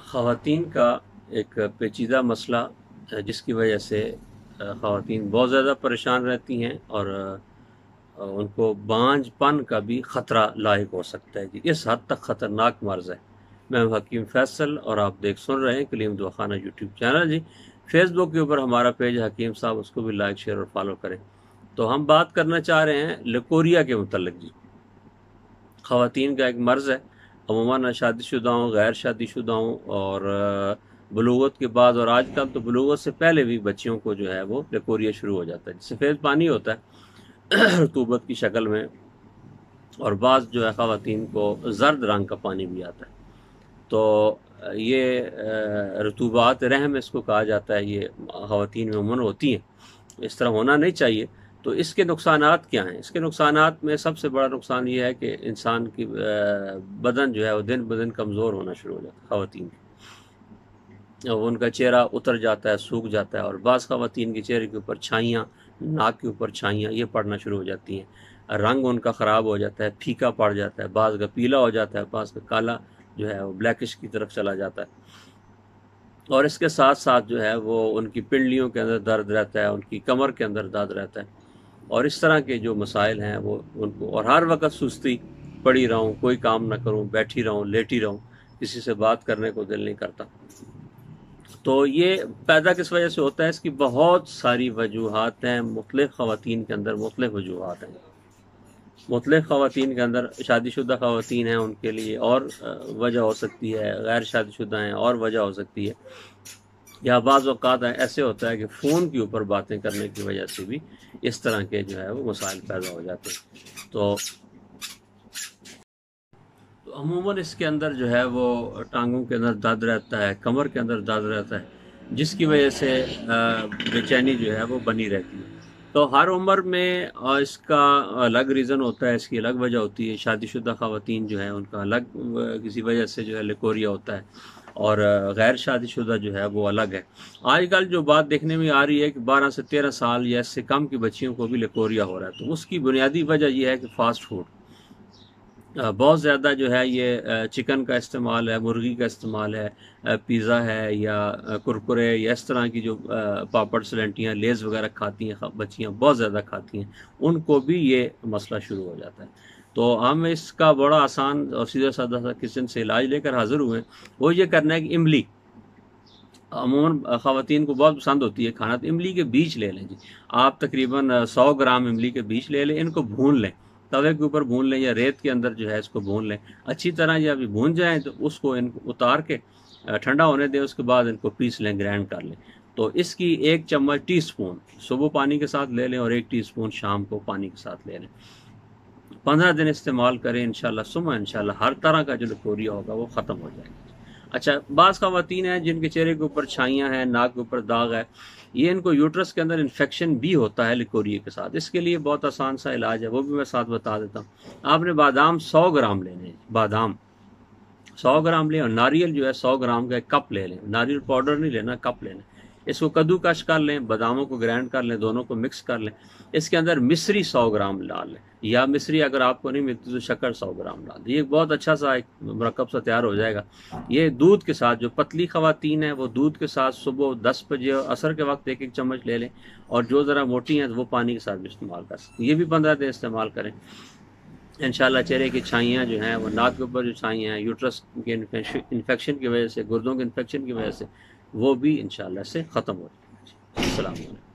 خواتین کا ایک پیچیدہ مسئلہ جس کی وجہ سے خواتین بہت زیادہ پریشان رہتی ہیں اور ان کو بانجھ پن کا بھی خطرہ لاحق ہو سکتا ہے جی، اس حد تک خطرناک مرض ہے۔ میں حکیم فیصل اور آپ سن رہے ہیں کلیم دعا خانہ یوٹیوب چینل جی۔ فیس بک کے اوپر ہمارا پیج حکیم صاحب، اس کو بھی لائک شیئر اور فالو کریں۔ تو ہم بات کرنا چاہ رہے ہیں لیکوریا کے متعلق جی۔ خواتین کا ایک مرض ہے، عموماً شادی شدہ ہوں، غیر شادی شدہ ہوں، اور بلوغت کے بعد، اور آج کل تو بلوغت سے پہلے بھی بچیوں کو جو ہے وہ لیکوریا شروع ہو جاتا ہے۔ سفید پانی ہوتا ہے رطوبت کی شکل میں، اور بعض جو ہے خواتین کو زرد رنگ کا پانی بھی آتا ہے۔ تو یہ رطوبات رحم اس کو کہا جاتا ہے، یہ خواتین میں عموماً ہوتی ہیں، اس طرح ہونا نہیں چاہیے۔ تو اس کے نقصانات کیا ہیں؟ اس کے نقصانات میں سب سے بڑا نقصان یہ ہے کہ انسان کی بدن جو ہے وہ دن بدن کمزور ہونا شروع ہو جاتا ہے خواتین کی، ان کا چہرہ اتر جاتا ہے، سوکھ جاتا ہے، اور بعض خواتین کے چہرے کے اوپر چھائیاں، ناک کے اوپر چھائیاں یہ پڑنا شروع ہو جاتی ہیں، رنگ ان کا خراب ہو جاتا ہے، پھیکا پڑ جاتا ہے، بعض کا پیلا ہو جاتا ہے، بعض کا کالا جو ہے وہ بلیکش کی طرف چلا جاتا ہے، اور اس کے ساتھ ساتھ جو ہے وہ ان کی پنڈلیوں کے اندر درد رہتا ہے، ان کی کمر کے اندر درد رہتا ہے، اور اس طرح کے جو مسائل ہیں وہ ان کو، اور ہر وقت سستی، پڑی رہوں، کوئی کام نہ کروں، بیٹھی رہوں، لیٹی رہوں، کسی سے بات کرنے کو دل نہیں کرتا۔ تو یہ پیدا کس وجہ سے ہوتا ہے؟ اس کی بہت ساری وجوہات ہیں، مختلف خواتین کے اندر مختلف وجوہات ہیں۔ مختلف خواتین کے اندر شادی شدہ خواتین ہیں، ان کے لیے اور وجہ ہو سکتی ہے، غیر شادی شدہ ہیں اور وجہ ہو سکتی ہے، یا بعض اوقات ایسے ہوتا ہے کہ فون کے اوپر باتیں کرنے کی وجہ سے بھی اس طرح کے جو ہے وہ مسائل پیدا ہو جاتے ہیں۔ تو عموماً اس کے اندر جو ہے وہ ٹانگوں کے اندر درد رہتا ہے، کمر کے اندر درد رہتا ہے، جس کی وجہ سے بے چینی جو ہے وہ بنی رہتی ہے۔ تو ہر عمر میں اس کا الگ ریزن ہوتا ہے، اس کی الگ وجہ ہوتی ہے۔ شادی شدہ خواتین جو ہیں ان کا الگ کسی وجہ سے جو ہے لیکوریا ہوتا ہے، اور غیر شادی شدہ جو ہے وہ الگ ہے۔ آج کل جو بات دیکھنے میں آ رہی ہے کہ 12 سے 13 سال یا اس سے کم کی بچیوں کو بھی لیکوریا ہو رہا ہے، تو اس کی بنیادی وجہ یہ ہے کہ فاسٹ فوڈ بہت زیادہ جو ہے، یہ چکن کا استعمال ہے، مرغی کا استعمال ہے، پیزا ہے، یا کرکرے، یا اس طرح کی جو پاپڑ سلنٹیاں، لیز وغیرہ کھاتی ہیں بچیاں، بہت زیادہ کھاتی ہیں، ان کو بھی یہ مسئلہ شروع ہو جاتا ہے۔ تو ہم اس کا بڑا آسان اور سیدھا سادہ سا کچن سے علاج لے کر حاضر ہوئے ہیں۔ وہ یہ کرنا ہے کہ املی عموماً خواتین کو بہت پسند ہوتی ہے کھانا، تو املی کے بیج لے لیں جی۔ آپ تقریباً 100 گرام املی کے بیج لے لیں، ان کو بھون لیں، توے کے اوپر بھون لیں یا ریت کے اندر جو ہے اس کو بھون لیں اچھی طرح۔ جب بھون جائیں تو اس کو ان کو اتار کے ٹھنڈا ہونے دیں، اس کے بعد ان کو پیس لیں، گرینڈ کر لیں۔ تو اس کی 1 چمچ ٹی سپون صبح پانی کے ساتھ لے لیں، اور 1 ٹی سپون شام کو پانی کے ساتھ لے لیں۔ 15 دن استعمال کریں، انشاءاللہ ثم انشاءاللہ ہر طرح کا جو لیکوریا ہوگا وہ ختم ہو جائے گا۔ اچھا، بعض خواتین ہیں جن کے چہرے کے اوپر چھائیاں ہیں، ناک کے اوپر داغ ہے، یہ ان کو یوٹرس کے اندر انفیکشن بھی ہوتا ہے لیکوریا کے ساتھ۔ اس کے لیے بہت آسان سا علاج ہے، وہ بھی میں ساتھ بتا دیتا ہوں۔ آپ نے بادام 100 گرام لینے ہیں، بادام 100 گرام لیں، اور ناریل جو ہے 100 گرام کا ایک کپ لے لیں، ناریل پاؤڈر نہیں لینا، کپ لینا۔ اس کو کدو کش کر لیں، باداموں کو گرینڈ کر لیں، دونوں کو مکس کر لیں۔ اس کے اندر مصری 100 گرام ڈال لیں، یا مصری اگر آپ کو نہیں ملتی تو شکر 100 گرام ڈال دیں۔ یہ بہت اچھا سا ایک مرکب سا تیار ہو جائے گا۔ یہ دودھ کے ساتھ، جو پتلی خواتین ہیں وہ دودھ کے ساتھ صبح 10 بجے اور عصر کے وقت 1 چمچ لے لیں، اور جو ذرا موٹی ہیں وہ پانی کے ساتھ بھی استعمال کر سکتے ہیں۔ یہ بھی 15 دن استعمال کریں، انشاءاللہ چہرے کی چھائیاں جو ہیں، وہ ناک کے اوپر جو چھائیاں ہیں یوٹرس کے انفیکشن کی وجہ سے، گردوں کے انفیکشن کی وجہ سے، وہ بھی انشاءاللہ سے ختم ہو جائیں گے۔ السلام علیکم۔